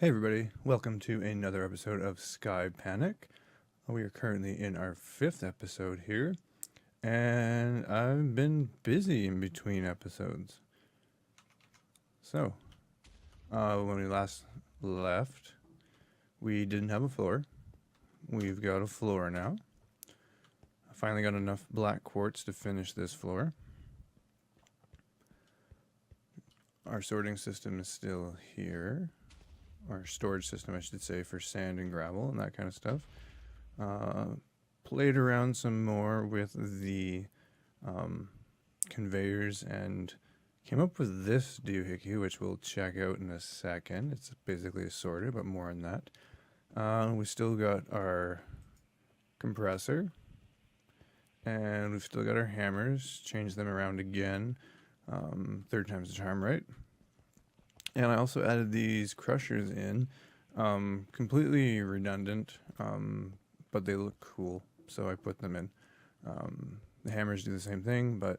Hey everybody, welcome to another episode of Skypanic. We are currently in our 5th episode here, and I've been busy in between episodes. So, when we last left, we didn't have a floor. We've got a floor now. I finally got enough black quartz to finish this floor. Our sorting system is still here. Or storage system, I should say, for sand and gravel and that kind of stuff. Played around some more with the conveyors and came up with this doohickey, which we'll check out in a second. It's basically a sorter, but more on that. We still got our compressor, and we've still got our hammers. Changed them around again. Third time's the charm, right? And I also added these crushers in, completely redundant, but they look cool, so I put them in. The hammers do the same thing, but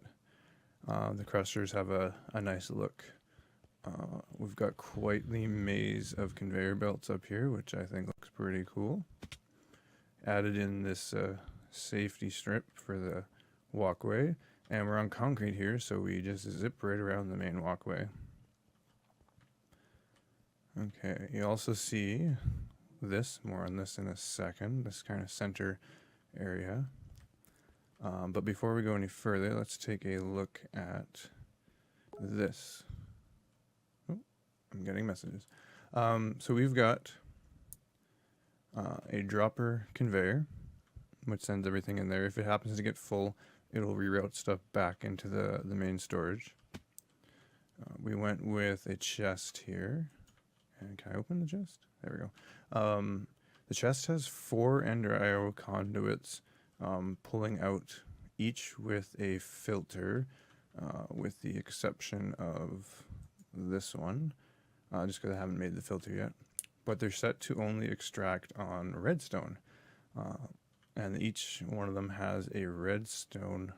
the crushers have a nice look. We've got quite the maze of conveyor belts up here, which I think looks pretty cool. Added in this safety strip for the walkway, and we're on concrete here, so we just zip right around the main walkway. Okay, you also see this, more on this in a second, this kind of center area. But before we go any further, let's take a look at this. Oh, I'm getting messages. So we've got a dropper conveyor, which sends everything in there. If it happens to get full, it'll reroute stuff back into the main storage. We went with a chest here. And can I open the chest? There we go. The chest has 4 ender conduits pulling out, each with a filter, with the exception of this one, just because I haven't made the filter yet. But they're set to only extract on redstone. And each one of them has a redstone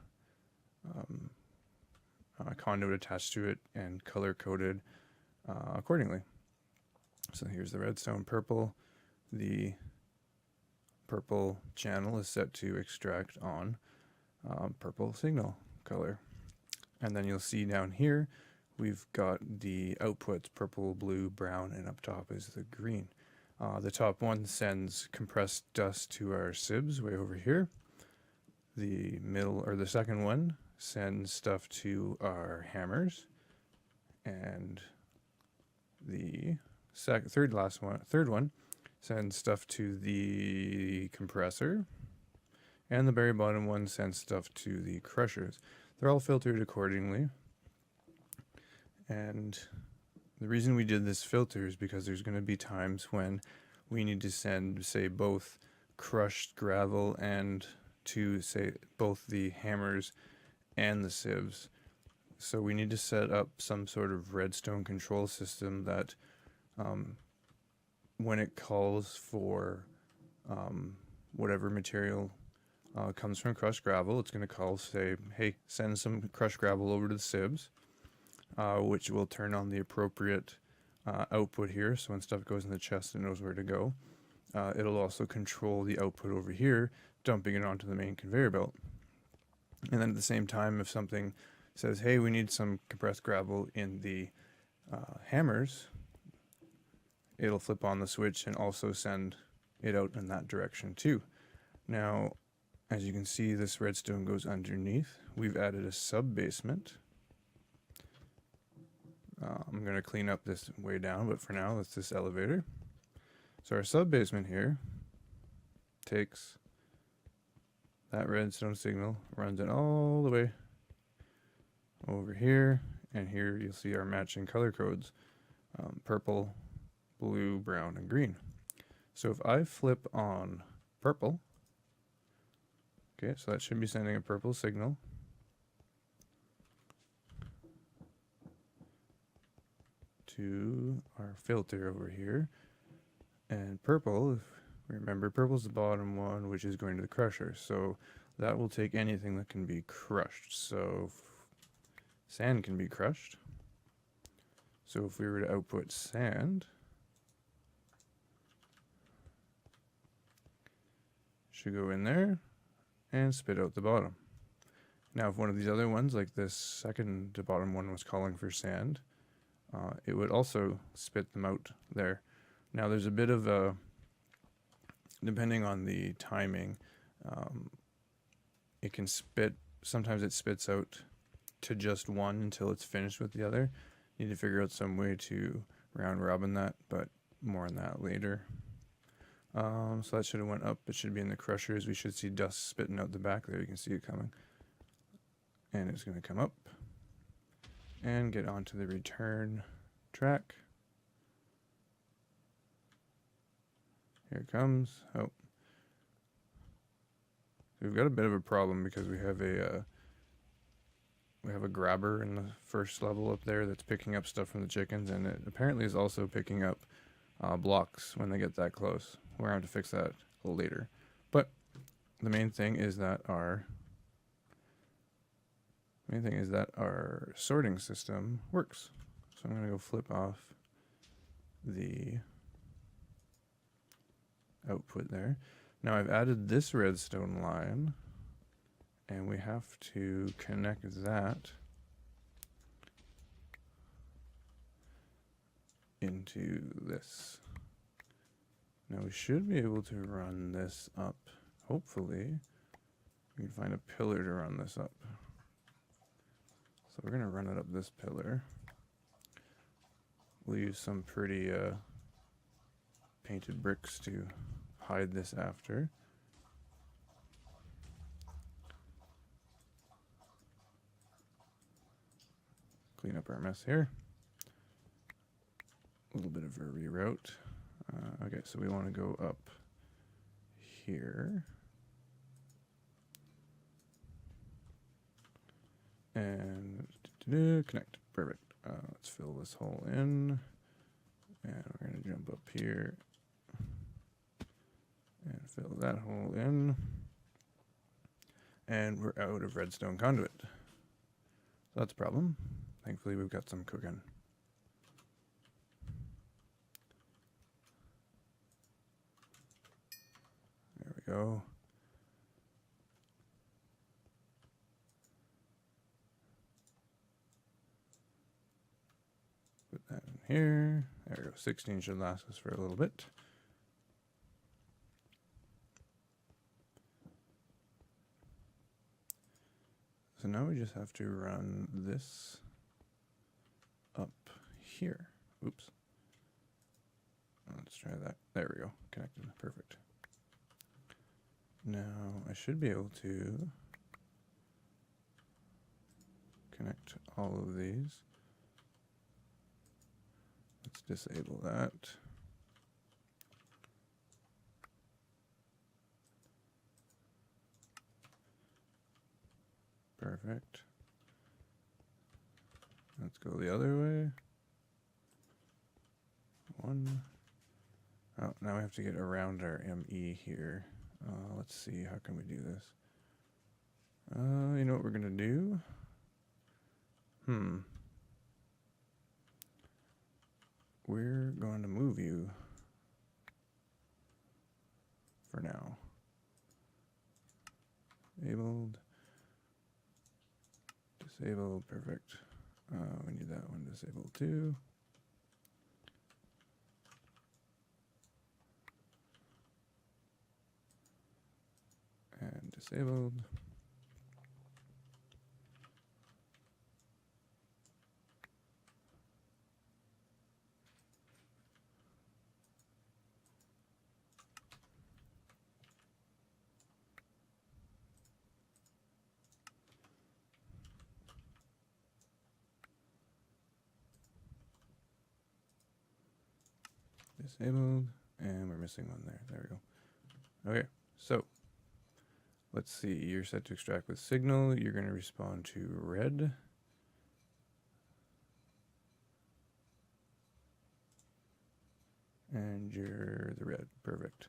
conduit attached to it and color-coded accordingly. So here's the redstone purple. The purple channel is set to extract on purple signal color. And then you'll see down here, we've got the outputs, purple, blue, brown, and up top is the green. The top one sends compressed dust to our sieves way over here. The middle, or the second one, sends stuff to our hammers. And the third one sends stuff to the compressor, and the very bottom one sends stuff to the crushers. They're all filtered accordingly, and the reason we did this filter is because there's going to be times when we need to send, say, both crushed gravel and to, say, both the hammers and the sieves. So we need to set up some sort of redstone control system that when it calls for whatever material comes from crushed gravel, it's going to call, say, hey, send some crushed gravel over to the sieves, which will turn on the appropriate output here. So when stuff goes in the chest, it knows where to go. It'll also control the output over here, dumping it onto the main conveyor belt. And then at the same time, if something says, hey, we need some compressed gravel in the hammers, it'll flip on the switch and also send it out in that direction too. Now, as you can see, this redstone goes underneath. We've added a sub-basement. I'm going to clean up this way down, but for now, it's this elevator. So our sub-basement here takes that redstone signal, runs it all the way over here, and here you'll see our matching color codes, purple, blue, brown, and green. So if I flip on purple, okay, so that should be sending a purple signal. To our filter over here. And purple, if remember, purple's the bottom one, which is going to the crusher. So that will take anything that can be crushed. So sand can be crushed. So if we were to output sand, should go in there and spit out the bottom. Now, if one of these other ones, like this second to bottom one, was calling for sand, it would also spit them out there. Now, there's a bit of a, depending on the timing, it can spit, sometimes it spits out to just one until it's finished with the other. You need to figure out some way to round robin that, but more on that later. So that should have went up. It should be in the crushers. We should see dust spitting out the back there. You can see it coming. And it's going to come up and get onto the return track. Here it comes. Oh. We've got a bit of a problem because we have a grabber in the first level up there that's picking up stuff from the chickens, and it apparently is also picking up blocks when they get that close. We're going to have to fix that later. But the main thing is that our sorting system works. So I'm going to go flip off the output there. Now I've added this redstone line, and we have to connect that into this. Now we should be able to run this up. Hopefully we can find a pillar to run this up. So we're going to run it up this pillar. We'll use some pretty painted bricks to hide this after. Clean up our mess here. A little bit of a reroute. Okay, so we want to go up here. And connect. Perfect. Let's fill this hole in. And we're going to jump up here and fill that hole in. And we're out of redstone conduit. So that's a problem. Thankfully, we've got some cooking. There we go. Put that in here. There we go. 16 should last us for a little bit. So now we just have to run this up here. Oops. Let's try that. There we go. Connected. Perfect. Now I should be able to connect all of these. Let's disable that. Perfect. Let's go the other way. One. Oh, now we have to get around our ME here. Let's see, how can we do this? You know what we're gonna do? We're going to move you for now. Enabled. Disabled, perfect. We need that one disabled too. And disabled. Disabled, and we're missing one there. There we go. Okay, so let's see. You're set to extract with signal. You're going to respond to red. And you're the red. Perfect.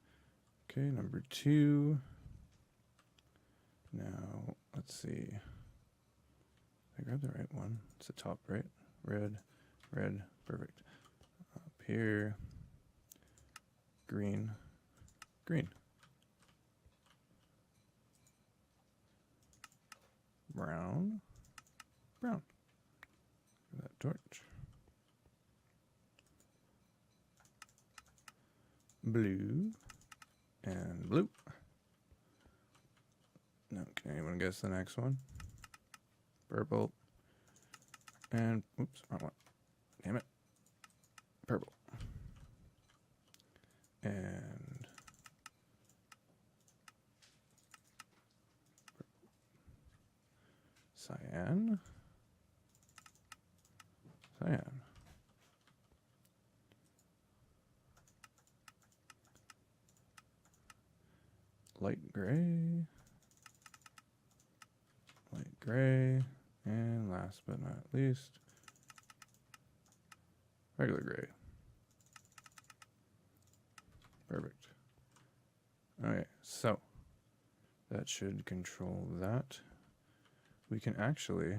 Okay, number 2. Now, let's see. I grabbed the right one. It's the top, right? Red, red, perfect. Up here. Green, green. brown, brown. That torch. Blue and blue. Now, can anyone guess the next one? Purple and oops, wrong one. Damn it. Purple and cyan. Cyan. Light gray. Light gray. And last but not least, regular gray. Perfect. Okay, so that should control that. We can actually,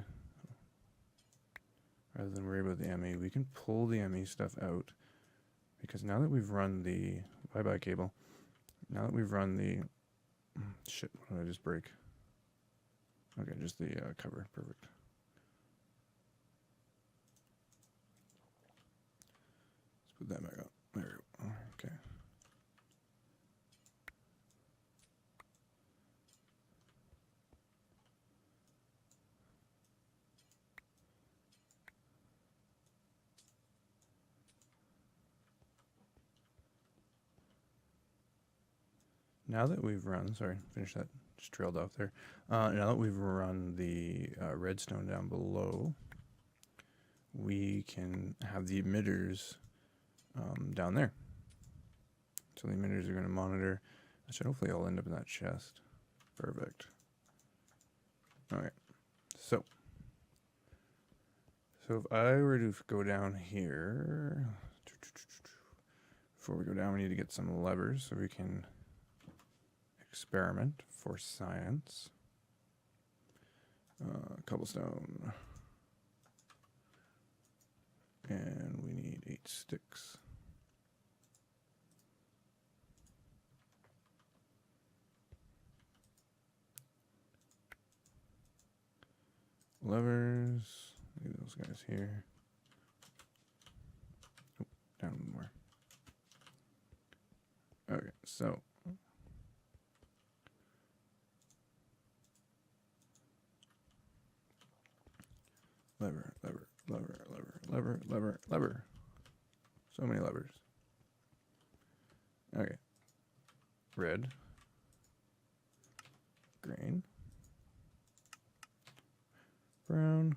rather than worry about the ME, we can pull the ME stuff out, because now that we've run the bye-bye cable, now that we've run the, shit, what did I just break? Okay, just the cover, perfect. Let's put that back up, there we go, okay. Now that we've run, sorry, finish that, just trailed off there. Now that we've run the redstone down below, we can have the emitters down there. So the emitters are going to monitor. That should hopefully all end up in that chest. Perfect. Alright, so if I were to go down here, before we go down we need to get some levers so we can experiment for science. Cobblestone. And we need 8 sticks. Levers. Leave those guys here. Oh, down more. Okay, so lever, lever, lever, lever, lever, lever, lever. So many levers. Okay. Red. Green. Brown.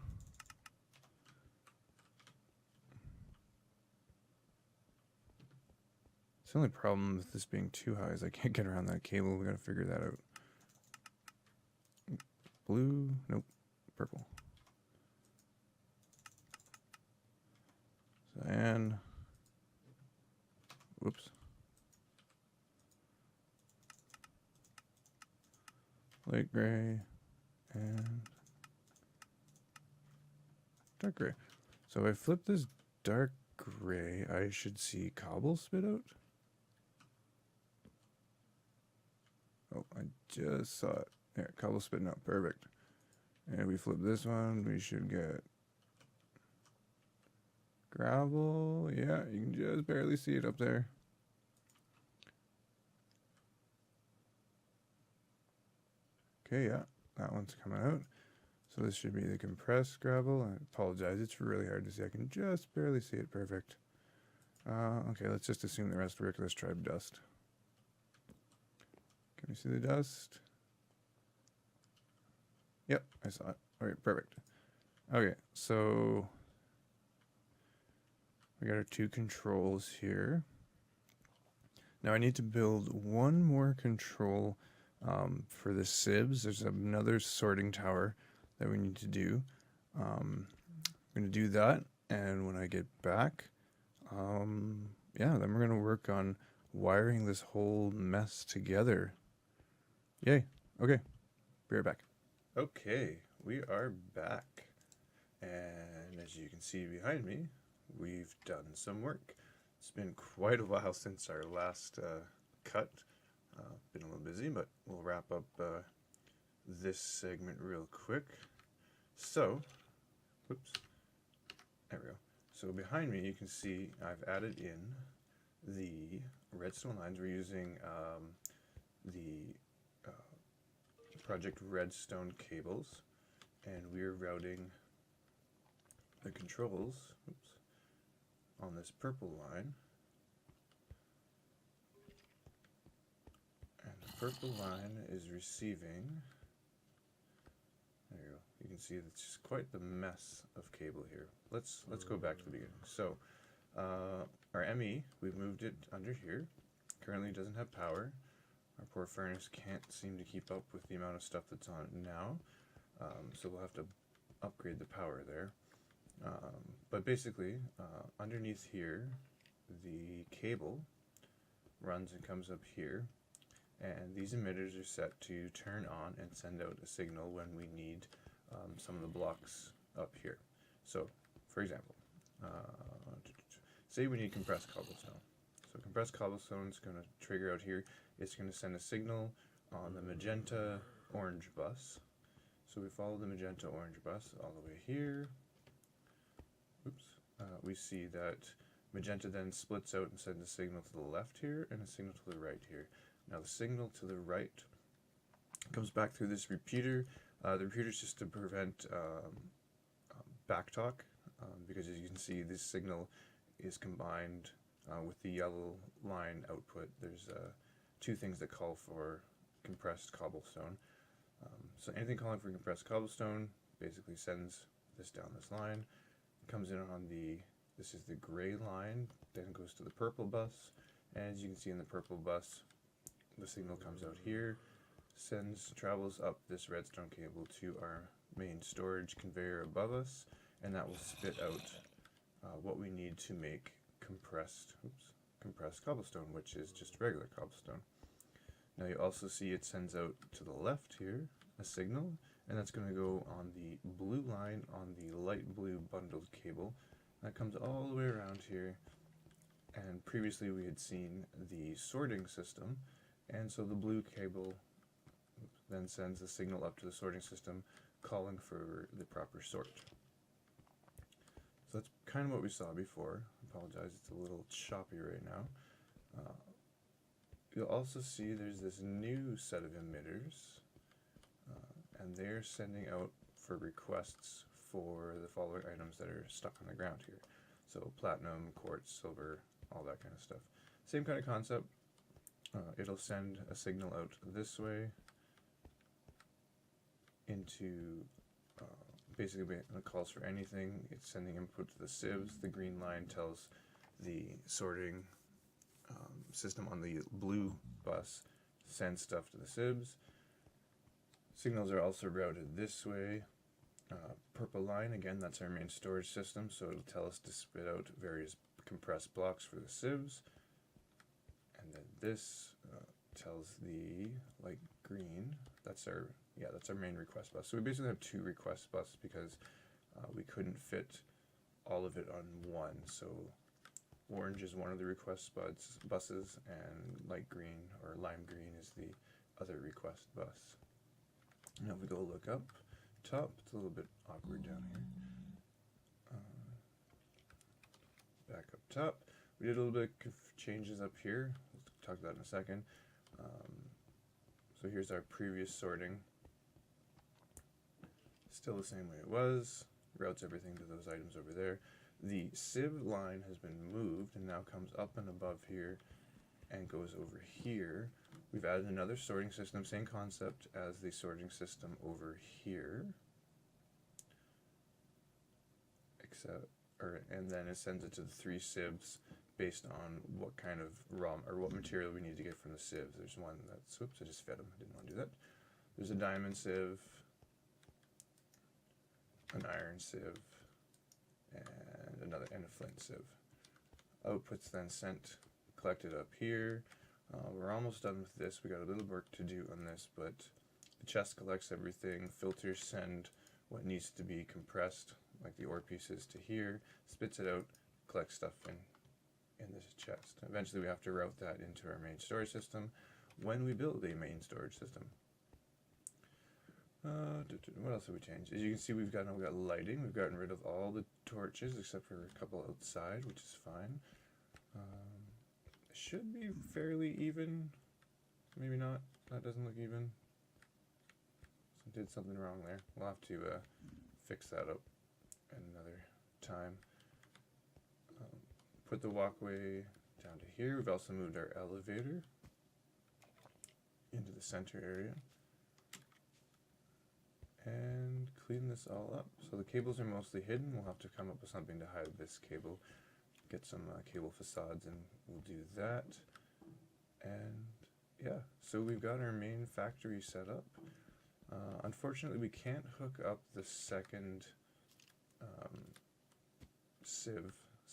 The only problem with this being too high is I can't get around that cable. We gotta figure that out. Blue. Nope. Purple. Cyan. Whoops. Light gray and dark gray. So if I flip this dark gray, I should see cobble spit out. Oh, I just saw it. Yeah, cobble spitting out. Perfect. And we flip this one, we should get gravel. Yeah, you can just barely see it up there. Okay, yeah, that one's coming out. So this should be the compressed gravel. I apologize, it's really hard to see. I can just barely see it. Perfect. Okay, let's just assume the rest work. Let's try dust. Can we see the dust? Yep, I saw it. Okay, perfect. Okay, so we got our 2 controls here. Now I need to build one more control for the sieves. There's another sorting tower that we need to do. I'm going to do that, and when I get back, yeah, then we're going to work on wiring this whole mess together. Yay. Okay, be right back. Okay, we are back, and as you can see behind me, we've done some work. It's been quite a while since our last cut. Been a little busy, but we'll wrap up this segment real quick. So, whoops, there we go. So behind me you can see I've added in the redstone lines. We're using the Project Redstone cables, and we're routing the controls on this purple line. And the purple line is receiving, there you go, you can see it's just quite the mess of cable here. Let's go back to the beginning. So our ME, we've moved it under here. Currently doesn't have power. Our poor furnace can't seem to keep up with the amount of stuff that's on it now, so we'll have to upgrade the power there. But basically, underneath here, the cable runs and comes up here, and these emitters are set to turn on and send out a signal when we need some of the blocks up here. So, for example, say we need compressed cobblestone. So compressed cobblestone is going to trigger out here. It's going to send a signal on the magenta orange bus. So we follow the magenta orange bus all the way here. Oops. We see that magenta then splits out and sends a signal to the left here and a signal to the right here. Now the signal to the right comes back through this repeater. The repeater is just to prevent backtalk, because as you can see, this signal is combined with the yellow line output. There's two things that call for compressed cobblestone. So anything calling for compressed cobblestone basically sends this down this line. It comes in on this is the gray line, then goes to the purple bus, and as you can see in the purple bus, the signal comes out here, travels up this redstone cable to our main storage conveyor above us, and that will spit out what we need to make compressed cobblestone, which is just regular cobblestone. Now you also see it sends out to the left here a signal, and that's going to go on the blue line on the light blue bundled cable. That comes all the way around here, and previously we had seen the sorting system, and so the blue cable then sends a signal up to the sorting system calling for the proper sort. So that's kind of what we saw before. I apologize, it's a little choppy right now. You'll also see there's this new set of emitters, and they're sending out for requests for the following items that are stuck on the ground here. So platinum, quartz, silver, all that kind of stuff. Same kind of concept. It'll send a signal out this way into basically when it calls for anything, it's sending input to the sieves. The green line tells the sorting system on the blue bus send stuff to the sieves. Signals are also routed this way. Purple line, again, that's our main storage system, so it'll tell us to spit out various compressed blocks for the sieves. And then this tells the light green, that's our main request bus. So we basically have two request buses because we couldn't fit all of it on one. So orange is one of the request buses, and light green or lime green is the other request bus. Now if we go look up top, it's a little bit awkward down here. Back up top, we did a little bit of changes up here. We'll talk about that in a second. So here's our previous sorting. Still the same way it was. Routes everything to those items over there. The sieve line has been moved and now comes up and above here and goes over here. We've added another sorting system, same concept as the sorting system over here. And then it sends it to the three sieves based on what kind of what material we need to get from the sieves. There's one that's, oops, I just fed him, I didn't want to do that. There's a diamond sieve, an iron sieve, and a flint sieve. Outputs then collected up here. We're almost done with this. We got a little work to do on this, but the chest collects everything. Filters send what needs to be compressed, like the ore pieces, to here, spits it out, collects stuff in this chest. Eventually we have to route that into our main storage system when we build a main storage system. What else have we changed? As you can see, we've got lighting. We've gotten rid of all the torches except for a couple outside, which is fine. It should be fairly even. Maybe not. That doesn't look even. So did something wrong there. We'll have to fix that up another time. Put the walkway down to here. We've also moved our elevator into the center area. And clean this all up. So the cables are mostly hidden. We'll have to come up with something to hide this cable. Get some cable facades and we'll do that. And yeah, so we've got our main factory set up. Unfortunately, we can't hook up the second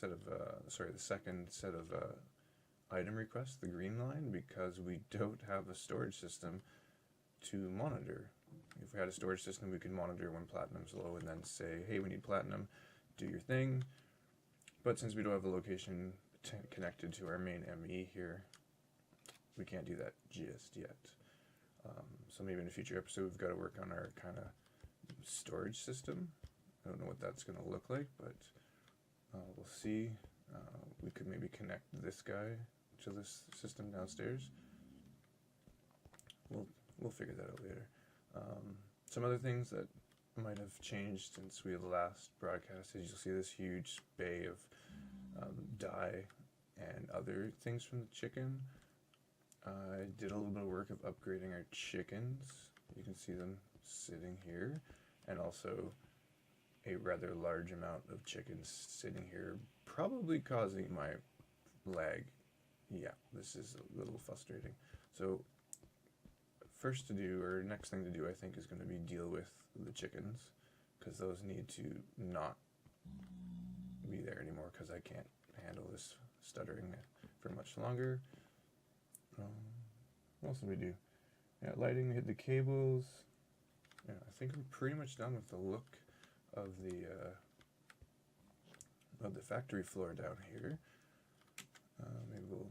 the second set of item requests, the green line, because we don't have a storage system to monitor. If we had a storage system, we could monitor when platinum's low and then say, hey, we need platinum, do your thing. But since we don't have a location connected to our main ME here, we can't do that just yet. So maybe in a future episode, we've got to work on our kind of storage system. I don't know what that's going to look like, but we'll see. We could maybe connect this guy to this system downstairs. We'll figure that out later. Some other things that might have changed since we last broadcast is you'll see this huge bay of dye and other things from the chicken. I did a little bit of work of upgrading our chickens. You can see them sitting here, and also a rather large amount of chickens sitting here, probably causing my lag. Yeah, this is a little frustrating. So first to do, or next thing to do, I think is going to be deal with the chickens, because those need to not be there anymore, because I can't handle this stuttering for much longer. What else did we do? Yeah, lighting, we hit the cables. Yeah, I think I'm pretty much done with the look of the factory floor down here. Maybe we'll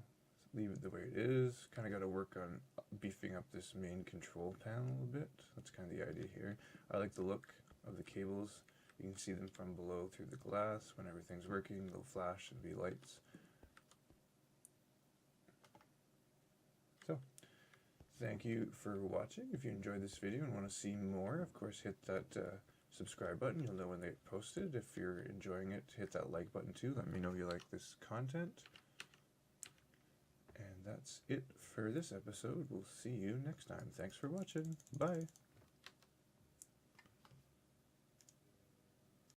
leave it the way it is. Kind of got to work on beefing up this main control panel a bit. That's kind of the idea here. I like the look of the cables. You can see them from below through the glass. When everything's working, they'll flash and be lights. So, thank you for watching. If you enjoyed this video and want to see more, of course, hit that subscribe button. You'll know when they posted. If you're enjoying it, hit that like button too. Let me know you like this content. And that's it for this episode. We'll see you next time. Thanks for watching. Bye.